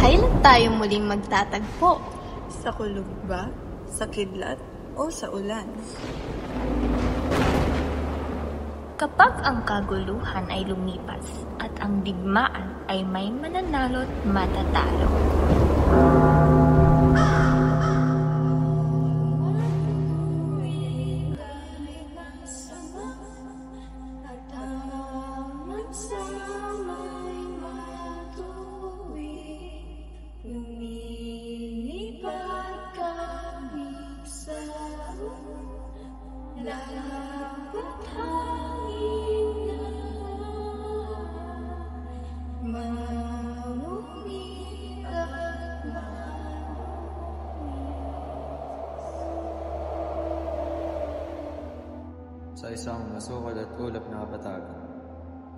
Kailan tayo muling magtatagpo? Sa kulog ba? Sa kidlat? O sa ulan? Kapag ang kaguluhan ay lumipas at ang digmaan ay may mananalo't matatalo. Sa isang masukal at ulap na kapatagan,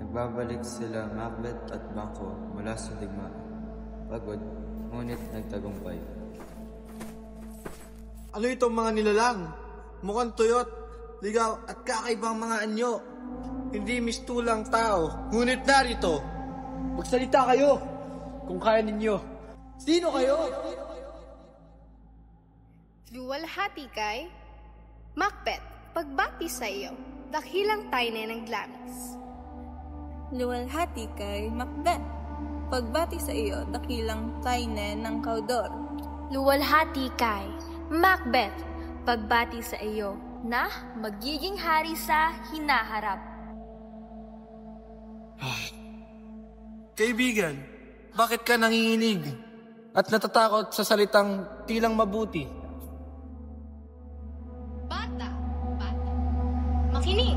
nagbabalik sila Macbeth at Banquo mula sa digmaan. Pagod, ngunit nagtagumpay. Ano itong mga nilalang? Mukhang tuyot, ligaw at kakaibang mga anyo. Hindi mistulang tao, ngunit narito. Magsalita kayo kung kaya ninyo. Sino kayo? Luwalhati kay Macbeth, pagbati sa iyo, dakilang tayne ng Glamis. Luwalhati kay Macbeth, pagbati sa iyo, dakilang tayne ng Cawdor. Luwalhati kay Macbeth, pagbati sa iyo na magiging hari sa hinaharap. Kaibigan, bakit ka nanginginig at natatakot sa salitang tilang mabuti? Bata, makinig.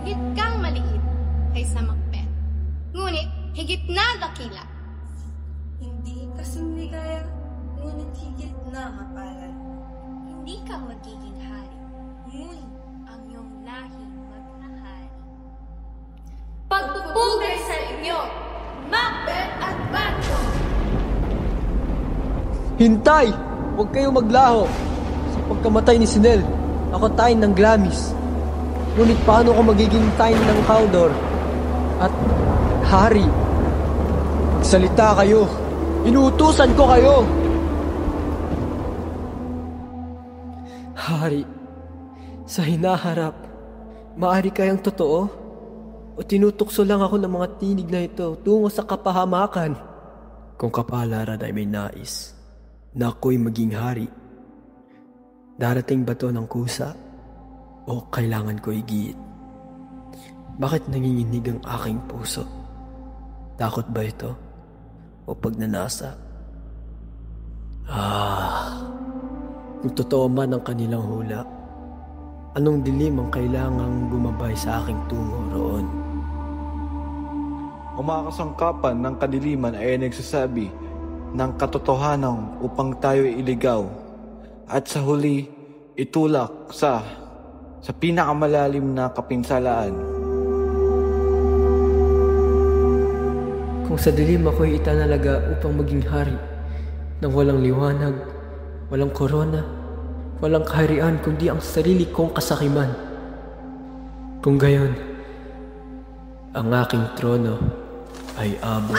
Higit kang maliit kaysa Macbeth, ngunit higit na dakila. Hindi kasing ligaya, ngunit higit na mapalad. Hindi ka magiging hari, ngunit ang iyong lahing maghahari. Pagpupugay sa inyo, Macbeth at Banquo! Hintay! Huwag kayo maglaho! Sa pagkamatay ni Sinel, ako tayin ng Glamis. Ngunit paano ko magiging tayin ng Cawdor? At hari? Magsalita kayo! Inuutusan ko kayo! Hari, sa hinaharap, maari kayang totoo? O tinutukso lang ako ng mga tinig na ito tungo sa kapahamakan? Kung kapalaran ay may nais na ako'y maging hari, darating ba to ng kusa o kailangan ko igit? Bakit nanginginig ang aking puso? Takot ba ito o pagnanasa? Kung totoo man ang kanilang hula, anong dilim ang kailangang gumabay sa aking tungo roon? Ang mga kasangkapan ng kadiliman ay nagsasabi ng katotohanan upang tayo iligaw at sa huli itulak sa pinakamalalim na kapinsalaan. Kung sa dilim ako'y itanalaga upang maging hari nang walang liwanag, walang korona, walang kaharian kundi ang sarili kong kasakiman. Kung gayon, ang aking trono ay abo.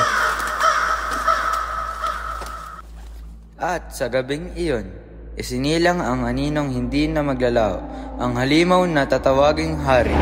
At sa gabing iyon, isinilang ang aninong hindi na maglalaho, ang halimaw na tatawaging hari.